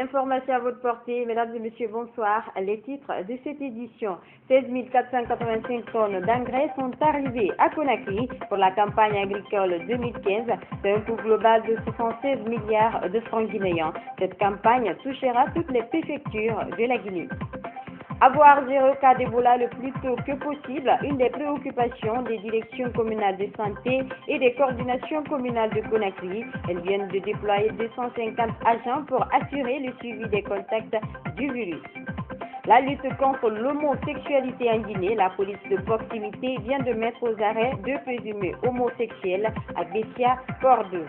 L'information à votre portée, mesdames et messieurs, bonsoir. Les titres de cette édition. 16 485 tonnes d'engrais sont arrivés à Conakry pour la campagne agricole 2015. C'est un coût global de 76 milliards de francs guinéens. Cette campagne touchera toutes les préfectures de la Guinée. Avoir 0 cas d'Ebola le plus tôt que possible, une des préoccupations des directions communales de santé et des coordinations communales de Conakry. Elles viennent de déployer 250 agents pour assurer le suivi des contacts du virus. La lutte contre l'homosexualité en Guinée, la police de proximité vient de mettre aux arrêts 2 présumés homosexuels à Bessia, Port 2.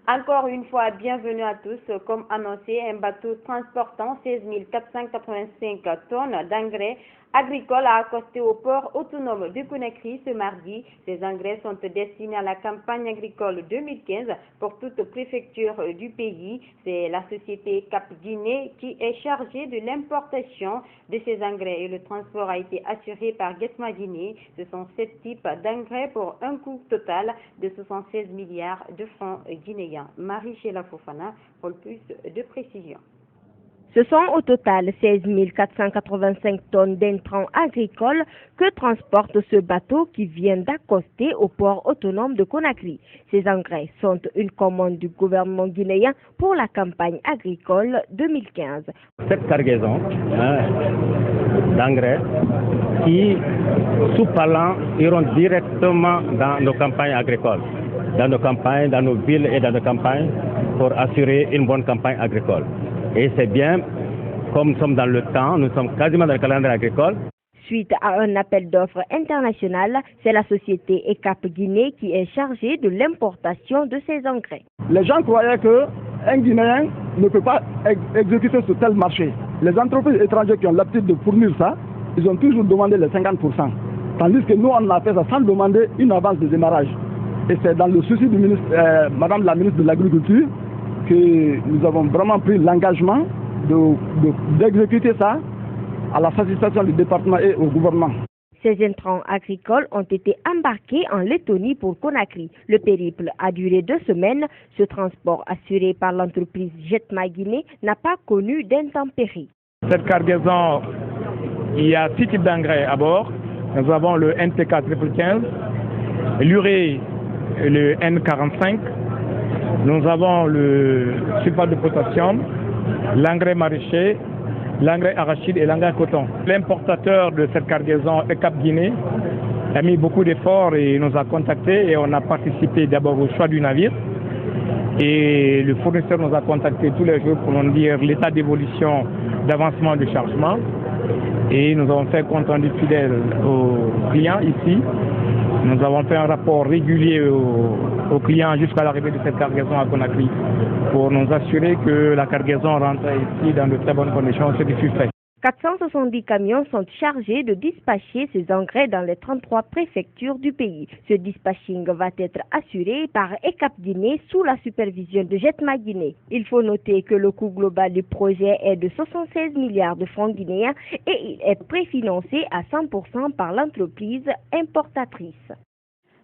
Encore une fois, bienvenue à tous. Comme annoncé, un bateau transportant 16 485 tonnes d'engrais agricoles a accosté au port autonome de Conakry ce mardi. Ces engrais sont destinés à la campagne agricole 2015 pour toute préfecture du pays. C'est la société Cap Guinée qui est chargée de l'importation de ces engrais et le transport a été assuré par Getma Guinée. Ce sont 7 types d'engrais pour un coût total de 76 milliards de francs guinéens. Marie-Sheila Fofana pour plus de précision. Ce sont au total 16 485 tonnes d'intrants agricoles que transporte ce bateau qui vient d'accoster au port autonome de Conakry. Ces engrais sont une commande du gouvernement guinéen pour la campagne agricole 2015. Cette cargaison d'engrais qui, sous parlant, iront directement dans nos campagnes agricoles, dans nos campagnes, dans nos villes et dans nos campagnes pour assurer une bonne campagne agricole. Et c'est bien, comme nous sommes dans le temps, nous sommes quasiment dans le calendrier agricole. Suite à un appel d'offres international, c'est la société ECAP Guinée qui est chargée de l'importation de ces engrais. Les gens croyaient qu'un Guinéen ne peut pas exécuter ce tel marché. Les entreprises étrangères qui ont l'habitude de fournir ça, ils ont toujours demandé les 50%. Tandis que nous, on a fait ça sans demander une avance de démarrage. Et c'est dans le souci du ministre, Madame la ministre de l'Agriculture, que nous avons vraiment pris l'engagement d'exécuter ça à la satisfaction du département et au gouvernement. Ces intrants agricoles ont été embarqués en Lettonie pour Conakry. Le périple a duré 2 semaines. Ce transport assuré par l'entreprise Getma Guinée n'a pas connu d'intempéries. Cette cargaison, il y a 6 types d'engrais à bord. Nous avons le NPK 1515, l'urée, le N45. Nous avons le sulfate de potassium, l'engrais maraîcher, l'engrais arachide et l'engrais coton. L'importateur de cette cargaison, ECAP Guinée, a mis beaucoup d'efforts et nous a contactés et on a participé d'abord au choix du navire. Et le fournisseur nous a contactés tous les jours pour nous dire l'état d'évolution d'avancement du chargement. Et nous avons fait compte rendu fidèle aux clients ici. Nous avons fait un rapport régulier aux clients jusqu'à l'arrivée de cette cargaison à Conakry pour nous assurer que la cargaison rentre ici dans de très bonnes conditions, ce qui fut fait. 470 camions sont chargés de dispatcher ces engrais dans les 33 préfectures du pays. Ce dispatching va être assuré par ECAP Guinée sous la supervision de Getma Guinée. Il faut noter que le coût global du projet est de 76 milliards de francs guinéens et il est préfinancé à 100% par l'entreprise importatrice.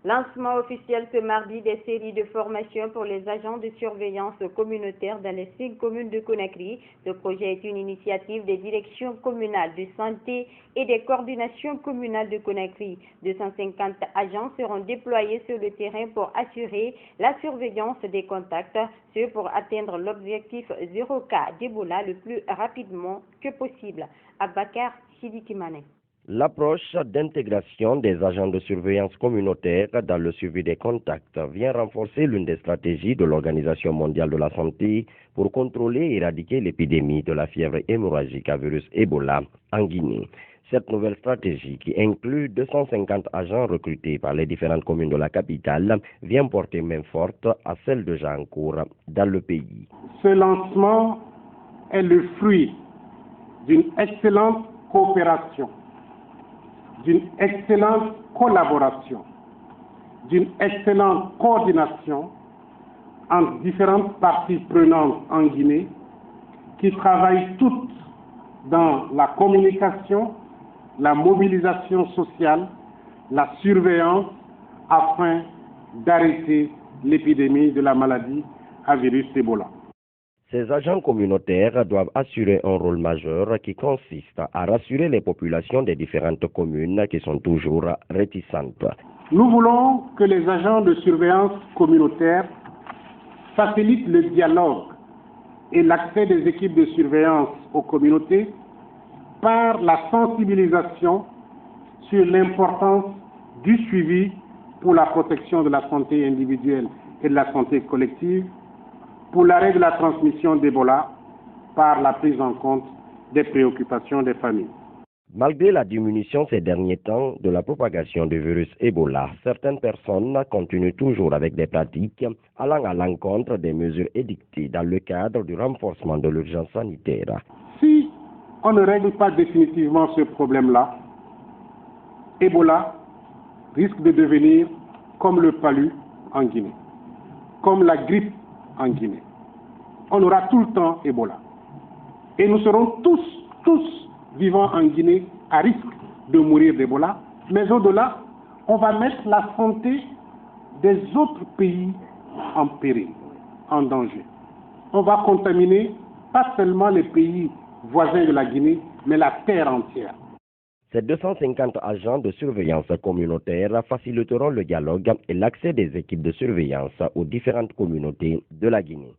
Lancement officiel ce mardi des séries de formation pour les agents de surveillance communautaire dans les 5 communes de Conakry. Ce projet est une initiative des directions communales de santé et des coordinations communales de Conakry. 250 agents seront déployés sur le terrain pour assurer la surveillance des contacts, ce pour atteindre l'objectif 0 cas d'Ebola le plus rapidement que possible. Abakar Sidikimane. L'approche d'intégration des agents de surveillance communautaire dans le suivi des contacts vient renforcer l'une des stratégies de l'Organisation mondiale de la santé pour contrôler et éradiquer l'épidémie de la fièvre hémorragique à virus Ebola en Guinée. Cette nouvelle stratégie, qui inclut 250 agents recrutés par les différentes communes de la capitale, vient porter main forte à celle déjà en cours dans le pays. Ce lancement est le fruit d'une excellente coopération, d'une excellente collaboration, d'une excellente coordination entre différentes parties prenantes en Guinée qui travaillent toutes dans la communication, la mobilisation sociale, la surveillance afin d'arrêter l'épidémie de la maladie à virus Ebola. Ces agents communautaires doivent assurer un rôle majeur qui consiste à rassurer les populations des différentes communes qui sont toujours réticentes. Nous voulons que les agents de surveillance communautaire facilitent le dialogue et l'accès des équipes de surveillance aux communautés par la sensibilisation sur l'importance du suivi pour la protection de la santé individuelle et de la santé collective, pour l'arrêt de la transmission d'Ebola par la prise en compte des préoccupations des familles. Malgré la diminution ces derniers temps de la propagation du virus Ebola, certaines personnes continuent toujours avec des pratiques allant à l'encontre des mesures édictées dans le cadre du renforcement de l'urgence sanitaire. Si on ne règle pas définitivement ce problème-là, Ebola risque de devenir comme le palu en Guinée, comme la grippe en Guinée. On aura tout le temps Ebola. Et nous serons tous vivant en Guinée à risque de mourir d'Ebola. Mais au-delà, on va mettre la santé des autres pays en péril, en danger. On va contaminer pas seulement les pays voisins de la Guinée, mais la terre entière. Ces 250 agents de surveillance communautaire faciliteront le dialogue et l'accès des équipes de surveillance aux différentes communautés de la Guinée.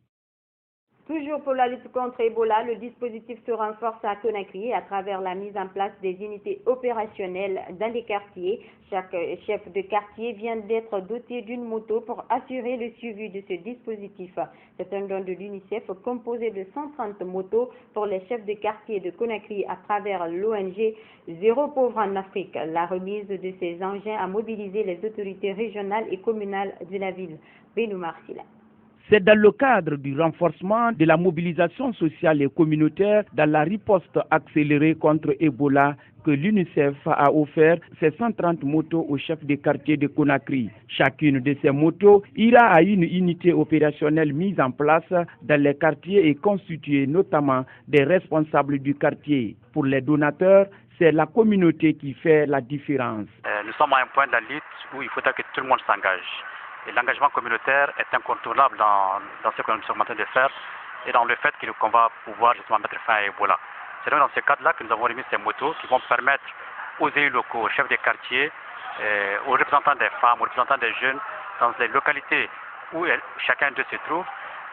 Toujours pour la lutte contre Ebola, le dispositif se renforce à Conakry à travers la mise en place des unités opérationnelles dans les quartiers. Chaque chef de quartier vient d'être doté d'une moto pour assurer le suivi de ce dispositif. C'est un don de l'UNICEF composé de 130 motos pour les chefs de quartier de Conakry à travers l'ONG Zéro Pauvre en Afrique. La remise de ces engins a mobilisé les autorités régionales et communales de la ville. Benoît Marsila. C'est dans le cadre du renforcement de la mobilisation sociale et communautaire dans la riposte accélérée contre Ebola que l'UNICEF a offert ses 130 motos aux chefs de quartier de Conakry. Chacune de ces motos ira à une unité opérationnelle mise en place dans les quartiers et constituée notamment des responsables du quartier. Pour les donateurs, c'est la communauté qui fait la différence. Nous sommes à un point de la lutte où il faudra que tout le monde s'engage. Et l'engagement communautaire est incontournable dans ce que nous sommes en train de faire et dans le fait qu'on va pouvoir justement mettre fin à Ebola. C'est donc dans ce cadre-là que nous avons remis ces motos qui vont permettre aux élus locaux, aux chefs des quartiers, aux représentants des femmes, aux représentants des jeunes, dans les localités où chacun d'eux se trouve,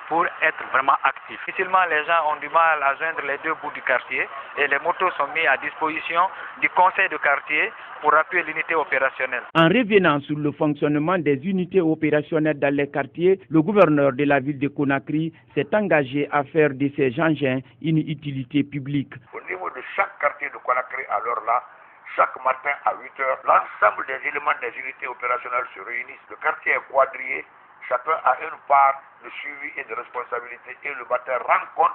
pour être vraiment actifs. Difficilement, les gens ont du mal à joindre les deux bouts du quartier et les motos sont mises à disposition du conseil de quartier pour appuyer l'unité opérationnelle. En revenant sur le fonctionnement des unités opérationnelles dans les quartiers, le gouverneur de la ville de Conakry s'est engagé à faire de ces engins une utilité publique. Au niveau de chaque quartier de Conakry, à l'heure là, chaque matin à 8 h, l'ensemble des éléments des unités opérationnelles se réunissent. Le quartier est quadrillé. Chacun a une part de suivi et de responsabilité et le matin rend compte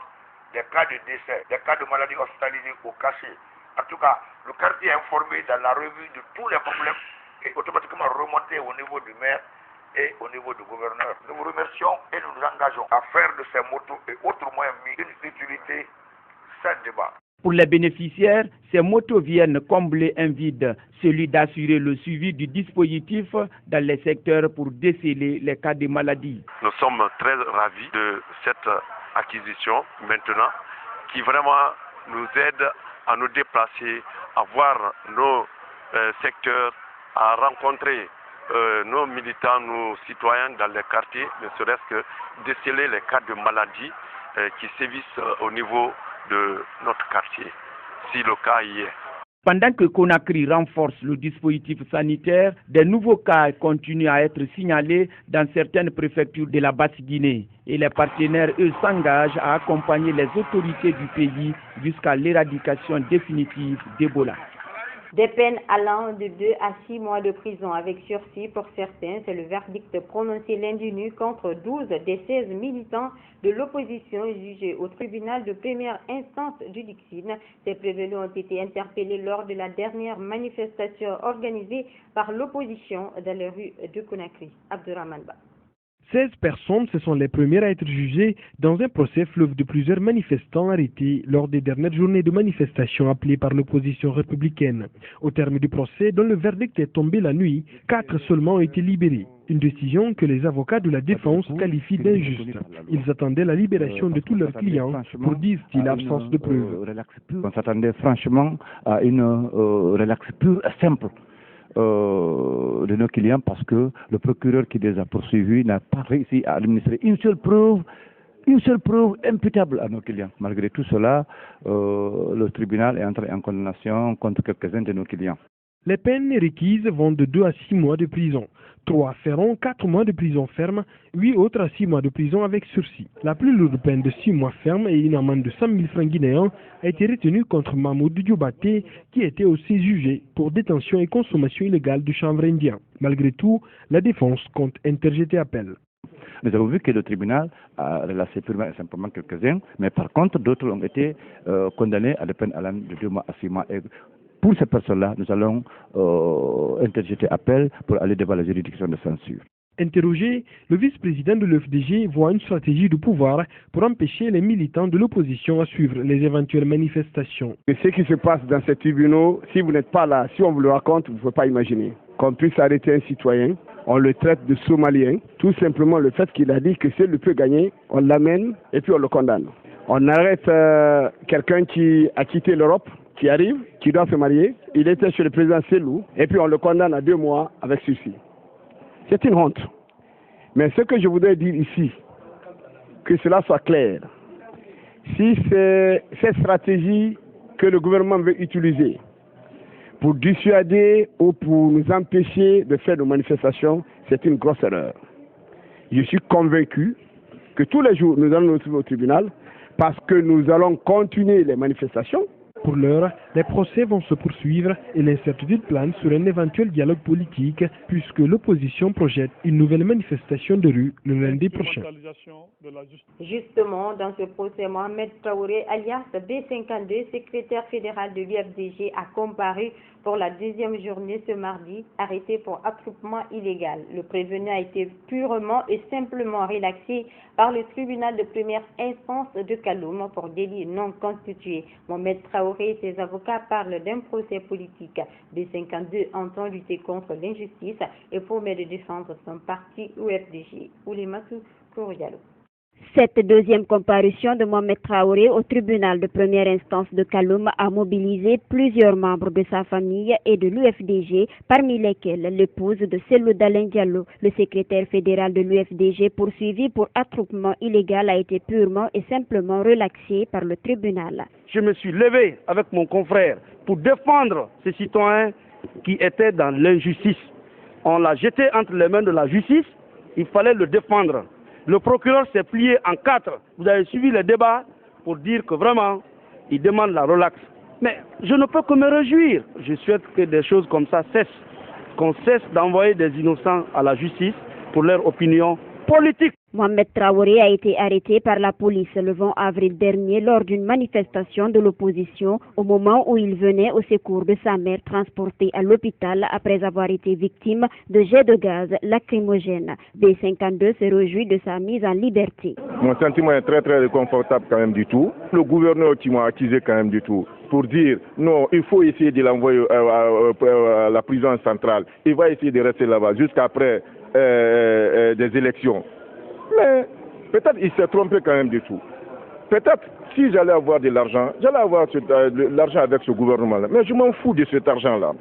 des cas de décès, des cas de maladies hospitalisées au cachet. En tout cas, le quartier est informé dans la revue de tous les problèmes et automatiquement remonté au niveau du maire et au niveau du gouverneur. Nous vous remercions et nous nous engageons à faire de ces motos et autres moyens mis une utilité sans débat. Pour les bénéficiaires, ces motos viennent combler un vide, celui d'assurer le suivi du dispositif dans les secteurs pour déceler les cas de maladie. Nous sommes très ravis de cette acquisition maintenant qui vraiment nous aide à nous déplacer, à voir nos secteurs, à rencontrer nos militants, nos citoyens dans les quartiers, ne serait-ce que déceler les cas de maladie qui sévissent au niveau de notre quartier, si le cas y est. Pendant que Conakry renforce le dispositif sanitaire, des nouveaux cas continuent à être signalés dans certaines préfectures de la Basse-Guinée. Et les partenaires, eux, s'engagent à accompagner les autorités du pays jusqu'à l'éradication définitive d'Ebola. Des peines allant de 2 à 6 mois de prison avec sursis pour certains, c'est le verdict prononcé lundi nuit contre 12 des 16 militants de l'opposition jugés au tribunal de première instance du Dixine. Ces prévenus ont été interpellés lors de la dernière manifestation organisée par l'opposition dans les rues de Conakry. Abdourahmane Ba. 16 personnes, ce sont les premières à être jugées dans un procès fleuve de plusieurs manifestants arrêtés lors des dernières journées de manifestation appelées par l'opposition républicaine. Au terme du procès, dont le verdict est tombé la nuit, 4 seulement ont été libérés. Une décision que les avocats de la défense qualifient d'injuste. Ils attendaient la libération de tous leurs clients pour, disent-ils, l'absence de preuves. On s'attendait franchement à une relaxe pure et simple de nos clients parce que le procureur qui les a poursuivis n'a pas réussi à administrer une seule preuve imputable à nos clients. Malgré tout cela, le tribunal est entré en condamnation contre quelques-uns de nos clients. Les peines requises vont de 2 à 6 mois de prison. 3 feront 4 mois de prison ferme, 8 autres à 6 mois de prison avec sursis. La plus lourde peine de 6 mois ferme et une amende de 100 000 francs guinéens a été retenue contre Mahmoud Diobaté, qui était aussi jugé pour détention et consommation illégale de chanvre indien. Malgré tout, la défense compte interjeter appel. Nous avons vu que le tribunal a relâché purement et simplement quelques-uns, mais par contre, d'autres ont été condamnés à des peines allant de 2 mois à 6 mois. Et pour ces personnes-là, nous allons interjeter appel pour aller devant la juridiction de censure. Interrogé, le vice-président de l'UFDG voit une stratégie de pouvoir pour empêcher les militants de l'opposition à suivre les éventuelles manifestations. Et ce qui se passe dans ces tribunaux, si vous n'êtes pas là, si on vous le raconte, vous ne pouvez pas imaginer. Qu'on puisse arrêter un citoyen, on le traite de Somalien, tout simplement le fait qu'il a dit que s'il peut gagner, on l'amène et puis on le condamne. On arrête quelqu'un qui a quitté l'Europe, qui arrive, qui doit se marier, il était chez le président Selou, et puis on le condamne à 2 mois avec sursis. C'est une honte. Mais ce que je voudrais dire ici, que cela soit clair, si c'est cette stratégie que le gouvernement veut utiliser pour dissuader ou pour nous empêcher de faire nos manifestations, c'est une grosse erreur. Je suis convaincu que tous les jours, nous allons nous retrouver au tribunal parce que nous allons continuer les manifestations. Pour l'heure, les procès vont se poursuivre et l'incertitude plane sur un éventuel dialogue politique puisque l'opposition projette une nouvelle manifestation de rue le lundi prochain. Justement, dans ce procès, Mohamed Traoré, alias B52, secrétaire fédéral de l'UFDG, a comparu pour la 2e journée ce mardi, arrêté pour attroupement illégal. Le prévenu a été purement et simplement relaxé par le tribunal de première instance de Kaloum pour délit non constitué. Mohamed Traoré et ses avocats parlent d'un procès politique. B52 entend lutter contre l'injustice et promet de défendre son parti UFDG. Oulimatou Kourialo. Cette 2e comparution de Mohamed Traoré au tribunal de première instance de Kaloum a mobilisé plusieurs membres de sa famille et de l'UFDG, parmi lesquels l'épouse de Selou Dalein Diallo. Le secrétaire fédéral de l'UFDG poursuivi pour attroupement illégal a été purement et simplement relaxé par le tribunal. Je me suis levé avec mon confrère pour défendre ces citoyens qui étaient dans l'injustice. On l'a jeté entre les mains de la justice, il fallait le défendre. Le procureur s'est plié en 4. Vous avez suivi les débats pour dire que vraiment, il demande la relaxe. Mais je ne peux que me réjouir. Je souhaite que des choses comme ça cessent. Qu'on cesse d'envoyer des innocents à la justice pour leur opinion politique. Mohamed Traoré a été arrêté par la police le 20 avril dernier lors d'une manifestation de l'opposition au moment où il venait au secours de sa mère transportée à l'hôpital après avoir été victime de jets de gaz lacrymogène. B52 se réjouit de sa mise en liberté. Mon sentiment est très réconfortable quand même du tout. Le gouverneur qui m'a accusé quand même du tout pour dire non, il faut essayer de l'envoyer à la prison centrale. Il va essayer de rester là-bas jusqu'après des élections. Mais peut-être il s'est trompé quand même du tout. Peut-être si j'allais avoir de l'argent, j'allais avoir l'argent avec ce gouvernement-là. Mais je m'en fous de cet argent-là.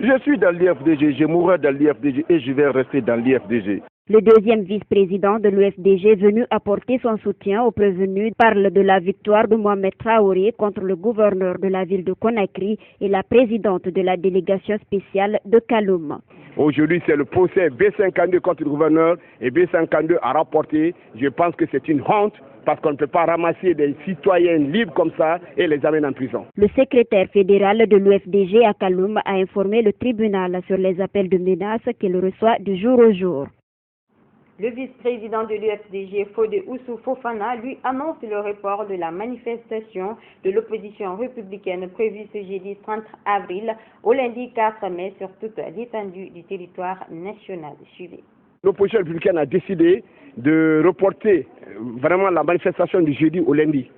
Je suis dans l'IFDG, je mourrai dans l'IFDG et je vais rester dans l'IFDG. Le 2e vice-président de l'UFDG venu apporter son soutien aux prévenus parle de la victoire de Mohamed Traoré contre le gouverneur de la ville de Conakry et la présidente de la délégation spéciale de Kaloum. Aujourd'hui, c'est le procès B52 contre le gouverneur et B52 a rapporté. Je pense que c'est une honte parce qu'on ne peut pas ramasser des citoyens libres comme ça et les amener en prison. Le secrétaire fédéral de l'UFDG à Kaloum a informé le tribunal sur les appels de menaces qu'il reçoit de jour au jour. Le vice-président de l'UFDG, Fodé Oussou Fofana, lui annonce le report de la manifestation de l'opposition républicaine prévue ce jeudi 30 avril au lundi 4 mai sur toute l'étendue du territoire national. Suivez. L'opposition républicaine a décidé de reporter vraiment la manifestation du jeudi au lundi.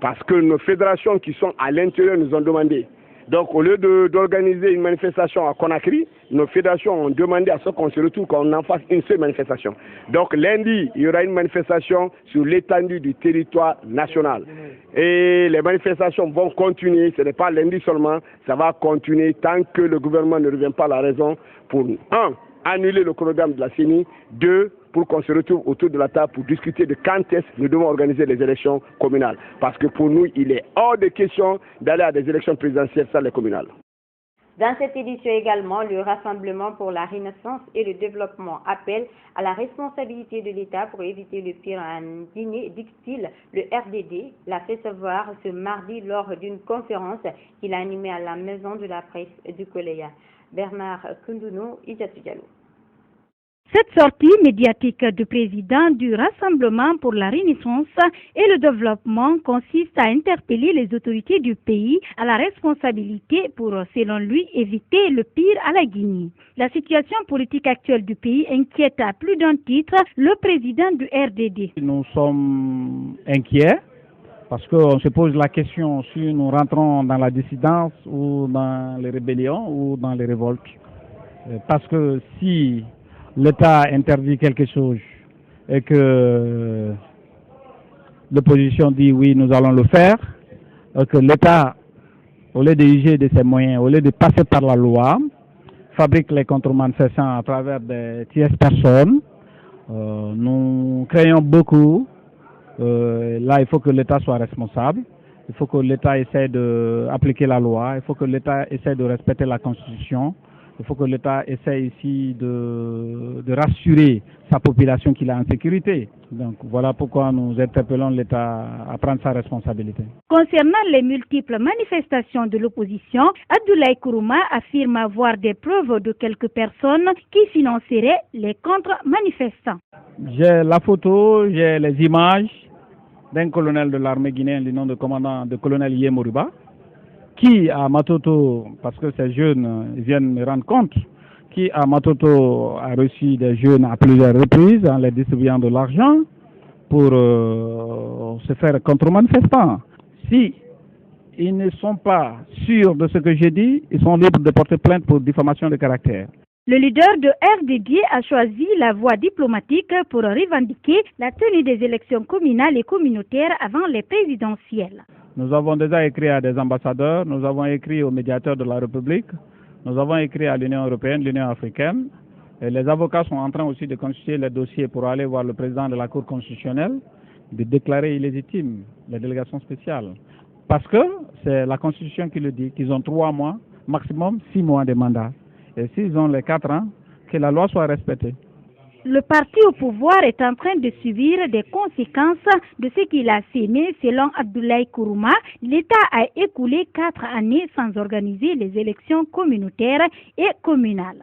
Parce que nos fédérations qui sont à l'intérieur nous ont demandé. Donc au lieu d'organiser une manifestation à Conakry, nos fédérations ont demandé à ce qu'on se retrouve, qu'on en fasse une seule manifestation. Donc lundi, il y aura une manifestation sur l'étendue du territoire national. Et les manifestations vont continuer, ce n'est pas lundi seulement, ça va continuer tant que le gouvernement ne revient pas à la raison pour, annuler le chronogramme de la CENI, 2, pour qu'on se retrouve autour de la table pour discuter de quand est-ce que nous devons organiser les élections communales. Parce que pour nous, il est hors de question d'aller à des élections présidentielles sans les communales. Dans cette édition également, le Rassemblement pour la Renaissance et le Développement appelle à la responsabilité de l'État pour éviter le pire en Guinée, dit-il. Le RDD l'a fait savoir ce mardi lors d'une conférence qu'il a animée à la Maison de la Presse du Koleya. Bernard Koundounou, Idjatou Diallo. Cette sortie médiatique du président du Rassemblement pour la Renaissance et le Développement consiste à interpeller les autorités du pays à la responsabilité pour, selon lui, éviter le pire à la Guinée. La situation politique actuelle du pays inquiète à plus d'un titre le président du RDD. Nous sommes inquiets parce qu'on se pose la question si nous rentrons dans la dissidence ou dans les rébellions ou dans les révoltes. Parce que si l'État interdit quelque chose et que l'opposition dit oui, nous allons le faire, et que l'État, au lieu d'user de ses moyens, au lieu de passer par la loi, fabrique les contre-manifestants à travers des tierces personnes, nous craignons beaucoup. Là, il faut que l'État soit responsable. Il faut que l'État essaie d'appliquer la loi. Il faut que l'État essaie de respecter la Constitution. Il faut que l'État essaie ici de rassurer sa population qu'il est en sécurité. Donc voilà pourquoi nous interpellons l'État à prendre sa responsabilité. Concernant les multiples manifestations de l'opposition, Abdoulaye Kourouma affirme avoir des preuves de quelques personnes qui financeraient les contre-manifestants. J'ai la photo, j'ai les images d'un colonel de l'armée guinéenne, du nom de commandant de colonel Yemoriba, qui à Matoto, parce que ces jeunes viennent me rendre compte, qui à Matoto a reçu des jeunes à plusieurs reprises en leur distribuant de l'argent pour se faire contre-manifestants. Si ils ne sont pas sûrs de ce que j'ai dit, ils sont libres de porter plainte pour diffamation de caractère. Le leader de RDD a choisi la voie diplomatique pour revendiquer la tenue des élections communales et communautaires avant les présidentielles. Nous avons déjà écrit à des ambassadeurs, nous avons écrit aux médiateurs de la République, nous avons écrit à l'Union européenne, l'Union africaine. Et les avocats sont en train aussi de constituer les dossiers pour aller voir le président de la Cour constitutionnelle, de déclarer illégitime les délégations spéciales. Parce que c'est la Constitution qui le dit, qu'ils ont 3 mois, maximum 6 mois de mandat. Et s'ils ont les 4 ans, que la loi soit respectée. Le parti au pouvoir est en train de subir des conséquences de ce qu'il a sémé. Selon Abdoulaye Kourouma, l'État a écoulé 4 années sans organiser les élections communautaires et communales.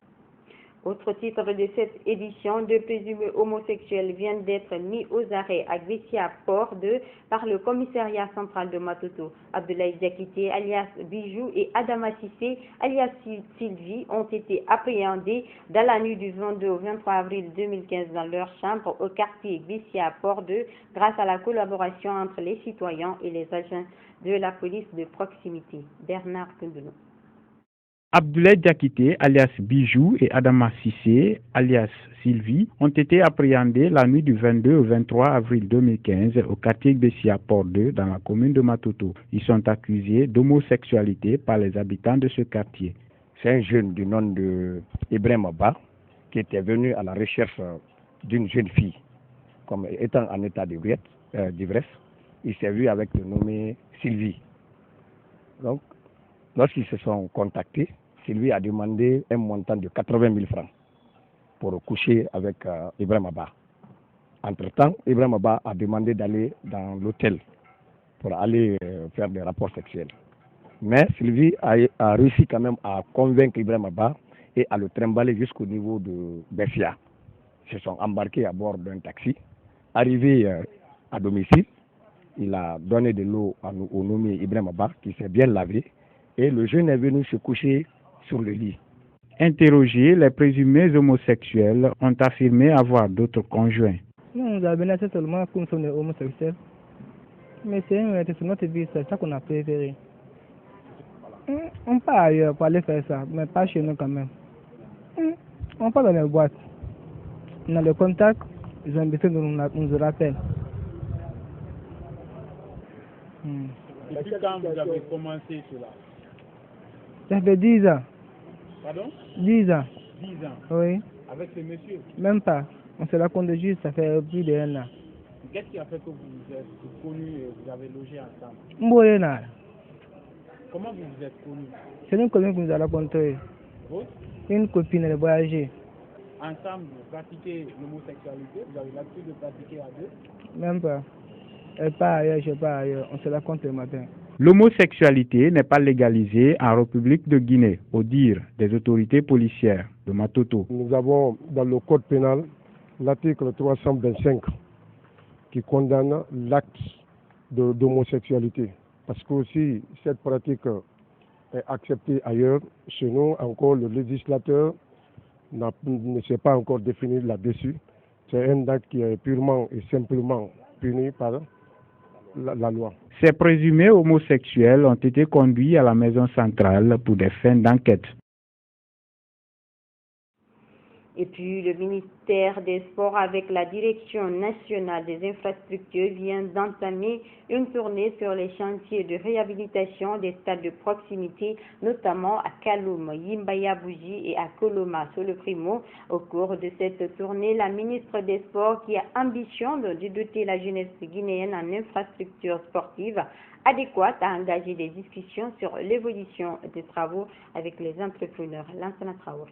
Autre titre de cette édition, 2 présumés homosexuels viennent d'être mis aux arrêts à Gressia Port 2 par le commissariat central de Matoto. Abdoulaye Diakité, alias Bijou, et Adama Sissé, alias Sylvie, ont été appréhendés dans la nuit du 22 au 23 avril 2015 dans leur chambre au quartier Gressia Port 2 grâce à la collaboration entre les citoyens et les agents de la police de proximité. Bernard Koundounou. Abdoulaye Diakité, alias Bijou, et Adama Sissé, alias Sylvie, ont été appréhendés la nuit du 22 au 23 avril 2015 au quartier Bessia Port 2 dans la commune de Matoto. Ils sont accusés d'homosexualité par les habitants de ce quartier. C'est un jeune du nom de Ibrahim Abba qui était venu à la recherche d'une jeune fille, comme étant en état d'ivresse. Il s'est vu avec le nommé Sylvie. Donc, lorsqu'ils se sont contactés, Sylvie a demandé un montant de 80 000 francs pour coucher avec Ibrahim Abba. Entre-temps, Ibrahim Abba a demandé d'aller dans l'hôtel pour aller faire des rapports sexuels. Mais Sylvie a réussi quand même à convaincre Ibrahim Abba et à le trimballer jusqu'au niveau de Bessia. Ils se sont embarqués à bord d'un taxi. Arrivé à domicile, il a donné de l'eau au nommé Ibrahim Abba qui s'est bien lavé. Et le jeune est venu se coucher sur le lit. Interrogés, les présumés homosexuels ont affirmé avoir d'autres conjoints. Nous avons menacé seulement comme sont homosexuels. Mais c'est notre vie, c'est ça qu'on a préféré. On part ailleurs pour aller faire ça, mais pas chez nous quand même. On part dans les boîtes. On a le contact, ils ont besoin de nous rappeler. Depuis quand vous avez commencé cela? Ça fait 10 ans. Pardon? 10 ans. 10 ans? Oui. Avec ce monsieur? Même pas. On se la compte juste, ça fait plus d'1 an. Qu'est-ce qui a fait que vous vous êtes connus et vous avez logé ensemble? Mboyena. Comment vous vous êtes connus? C'est une copine qui nous a rencontrés. Vous? Une copine, elle voyageait. Ensemble, vous pratiquez l'homosexualité? Vous avez l'habitude de pratiquer à deux? Même pas. Elle part ailleurs, je pars ailleurs. On se la compte le matin. L'homosexualité n'est pas légalisée en République de Guinée, au dire des autorités policières de Matoto. Nous avons dans le code pénal l'article 325 qui condamne l'acte d'homosexualité. Parce que aussi cette pratique est acceptée ailleurs. Chez nous, encore, le législateur ne s'est pas encore défini là-dessus. C'est un acte qui est purement et simplement puni par la loi. Ces présumés homosexuels ont été conduits à la maison centrale pour des fins d'enquête. Et puis, le ministère des Sports, avec la Direction nationale des infrastructures, vient d'entamer une tournée sur les chantiers de réhabilitation des stades de proximité, notamment à Kaloum, Yimbaya Bougie et à Koloma, sur le Primo. Au cours de cette tournée, la ministre des Sports, qui a ambition de doter la jeunesse guinéenne en infrastructures sportives adéquates, a engagé des discussions sur l'évolution des travaux avec les entrepreneurs. Lansana Traoré.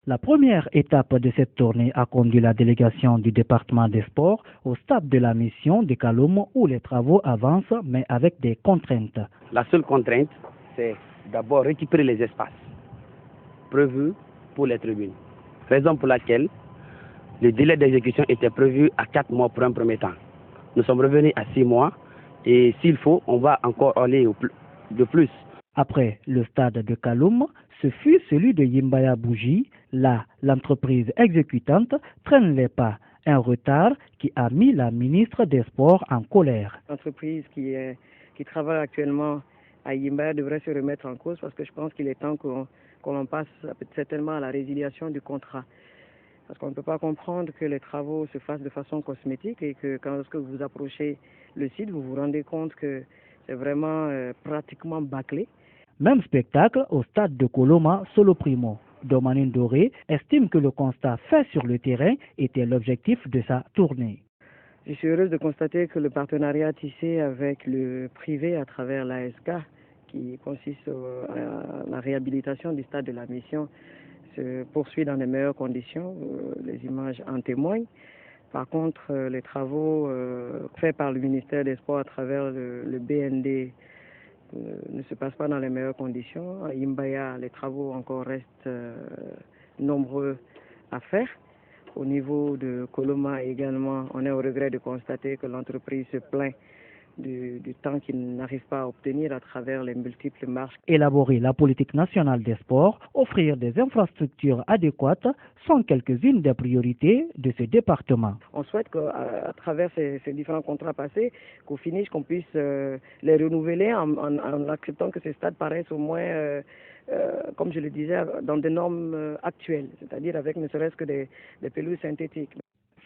La première étape de cette tournée a conduit la délégation du département des sports au stade de la mission de Kaloum où les travaux avancent mais avec des contraintes. La seule contrainte, c'est d'abord récupérer les espaces prévus pour les tribunes. Raison pour laquelle le délai d'exécution était prévu à 4 mois pour un premier temps. Nous sommes revenus à 6 mois et s'il faut, on va encore aller de plus. Après le stade de Kaloum, ce fut celui de Yimbaya Bougie. Là, l'entreprise exécutante traîne les pas, un retard qui a mis la ministre des Sports en colère. L'entreprise qui travaille actuellement à Yimbaya devrait se remettre en cause parce que je pense qu'il est temps qu'on passe certainement à la résiliation du contrat. Parce qu'on ne peut pas comprendre que les travaux se fassent de façon cosmétique et que lorsque vous approchez le site, vous vous rendez compte que c'est vraiment pratiquement bâclé. Même spectacle au stade de Koloma, Solo Primo. Domanine Doré estime que le constat fait sur le terrain était l'objectif de sa tournée. Je suis heureuse de constater que le partenariat tissé avec le privé à travers l'ASK, qui consiste à la réhabilitation du stade de la mission, se poursuit dans les meilleures conditions. Les images en témoignent. Par contre, les travaux faits par le ministère des Sports à travers le BND ne se passent pas dans les meilleures conditions. À Yimbaya, les travaux encore restent nombreux à faire. Au niveau de Koloma également, on est au regret de constater que l'entreprise se plaint du temps qu'il n'arrive pas à obtenir à travers les multiples marches. Élaborer la politique nationale des sports, offrir des infrastructures adéquates sont quelques-unes des priorités de ce département. On souhaite qu'à travers ces différents contrats passés, qu'au finish, qu'on puisse les renouveler en acceptant que ces stades paraissent au moins, comme je le disais, dans des normes actuelles, c'est-à-dire avec ne serait-ce que des pelouses synthétiques.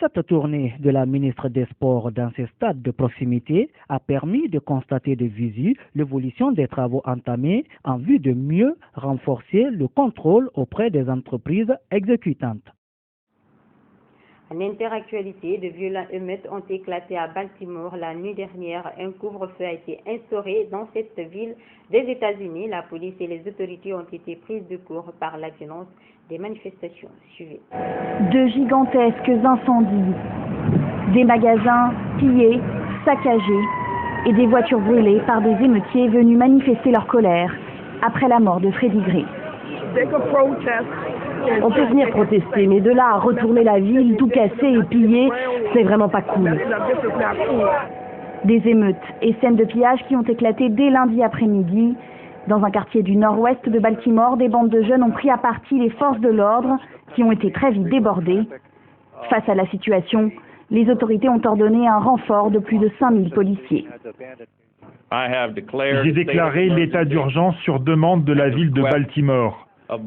Cette tournée de la ministre des Sports dans ces stades de proximité a permis de constater de visu l'évolution des travaux entamés en vue de mieux renforcer le contrôle auprès des entreprises exécutantes. En interactualité, de violentes émeutes ont éclaté à Baltimore la nuit dernière. Un couvre-feu a été instauré dans cette ville des États-Unis. La police et les autorités ont été prises de court par la violence des manifestations. Suivez. De gigantesques incendies, des magasins pillés, saccagés et des voitures brûlées par des émeutiers venus manifester leur colère après la mort de Freddie Gray. On peut venir protester, mais de là à retourner la ville, tout casser et piller, c'est vraiment pas cool. Des émeutes et scènes de pillage qui ont éclaté dès lundi après-midi Dans un quartier du nord-ouest de Baltimore, des bandes de jeunes ont pris à partie les forces de l'ordre qui ont été très vite débordées. Face à la situation, les autorités ont ordonné un renfort de plus de 5000 policiers. J'ai déclaré l'état d'urgence sur demande de la ville de Baltimore.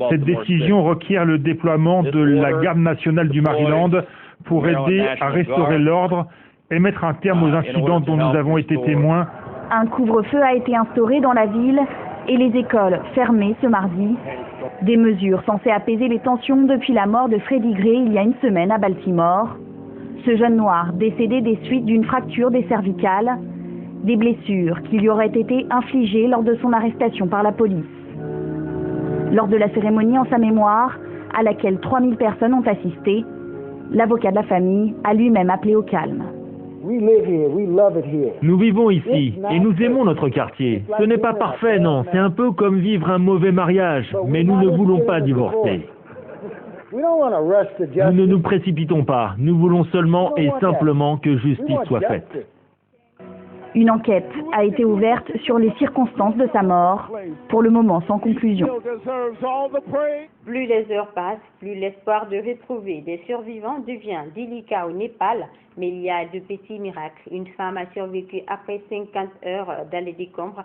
Cette décision requiert le déploiement de la Garde nationale du Maryland pour aider à restaurer l'ordre et mettre un terme aux incidents dont nous avons été témoins. Un couvre-feu a été instauré dans la ville et les écoles fermées ce mardi. Des mesures censées apaiser les tensions depuis la mort de Freddie Gray il y a une semaine à Baltimore. Ce jeune noir décédé des suites d'une fracture des cervicales, des blessures qui lui auraient été infligées lors de son arrestation par la police. Lors de la cérémonie en sa mémoire, à laquelle 3000 personnes ont assisté, l'avocat de la famille a lui-même appelé au calme. Nous vivons ici et nous aimons notre quartier. Ce n'est pas parfait, non. C'est un peu comme vivre un mauvais mariage, mais nous ne voulons pas divorcer. Nous ne nous précipitons pas. Nous voulons seulement et simplement que justice soit faite. Une enquête a été ouverte sur les circonstances de sa mort, pour le moment sans conclusion. Plus les heures passent, plus l'espoir de retrouver des survivants devient délicat au Népal, mais il y a de petits miracles. Une femme a survécu après 50 heures dans les décombres.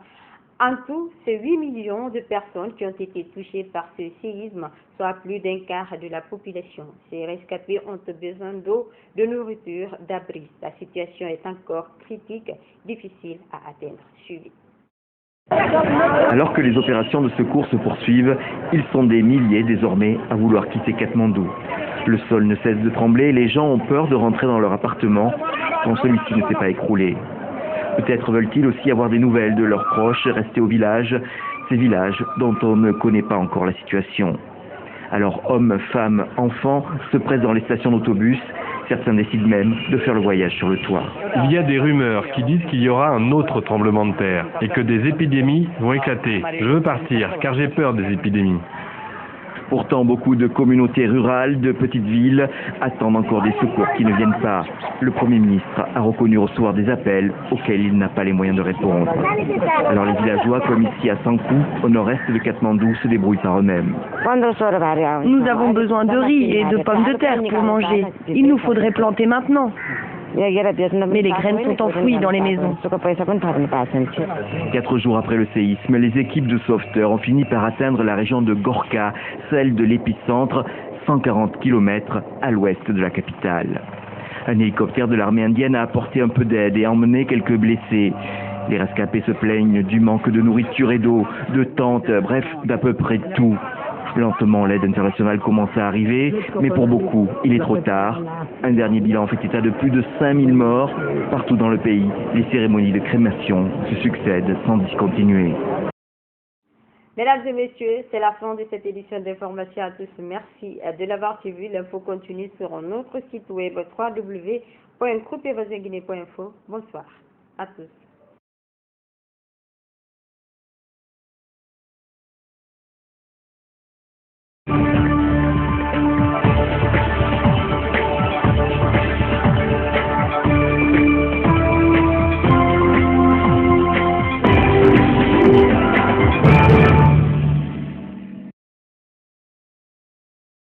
En tout, c'est 8 millions de personnes qui ont été touchées par ce séisme, soit plus d'un quart de la population. Ces rescapés ont besoin d'eau, de nourriture, d'abri. La situation est encore critique, difficile à atteindre. Suivi. Alors que les opérations de secours se poursuivent, ils sont des milliers désormais à vouloir quitter Katmandou. Le sol ne cesse de trembler et les gens ont peur de rentrer dans leur appartement quand celui-ci ne s'est pas écroulé. Peut-être veulent-ils aussi avoir des nouvelles de leurs proches restés au village, ces villages dont on ne connaît pas encore la situation. Alors hommes, femmes, enfants se pressent dans les stations d'autobus. Certains décident même de faire le voyage sur le toit. Il y a des rumeurs qui disent qu'il y aura un autre tremblement de terre et que des épidémies vont éclater. Je veux partir car j'ai peur des épidémies. Pourtant, beaucoup de communautés rurales, de petites villes, attendent encore des secours qui ne viennent pas. Le Premier ministre a reconnu recevoir des appels auxquels il n'a pas les moyens de répondre. Alors les villageois, comme ici à Sankou, au nord-est de Katmandou, se débrouillent par eux-mêmes. Nous avons besoin de riz et de pommes de terre pour manger. Il nous faudrait planter maintenant. Mais les graines sont enfouies dans les maisons. 4 jours après le séisme, les équipes de sauveteurs ont fini par atteindre la région de Gorka, celle de l'épicentre, 140 km à l'ouest de la capitale. Un hélicoptère de l'armée indienne a apporté un peu d'aide et a emmené quelques blessés. Les rescapés se plaignent du manque de nourriture et d'eau, de tentes, bref, d'à peu près tout. Lentement, l'aide internationale commence à arriver, mais pour beaucoup, il est trop tard. Un dernier bilan fait état de plus de 5000 morts. Partout dans le pays, les cérémonies de crémation se succèdent sans discontinuer. Mesdames et messieurs, c'est la fin de cette édition d'information à tous. Merci de l'avoir suivi. L'info continue sur notre site web www.groupevoisinguinée.info. Bonsoir à tous.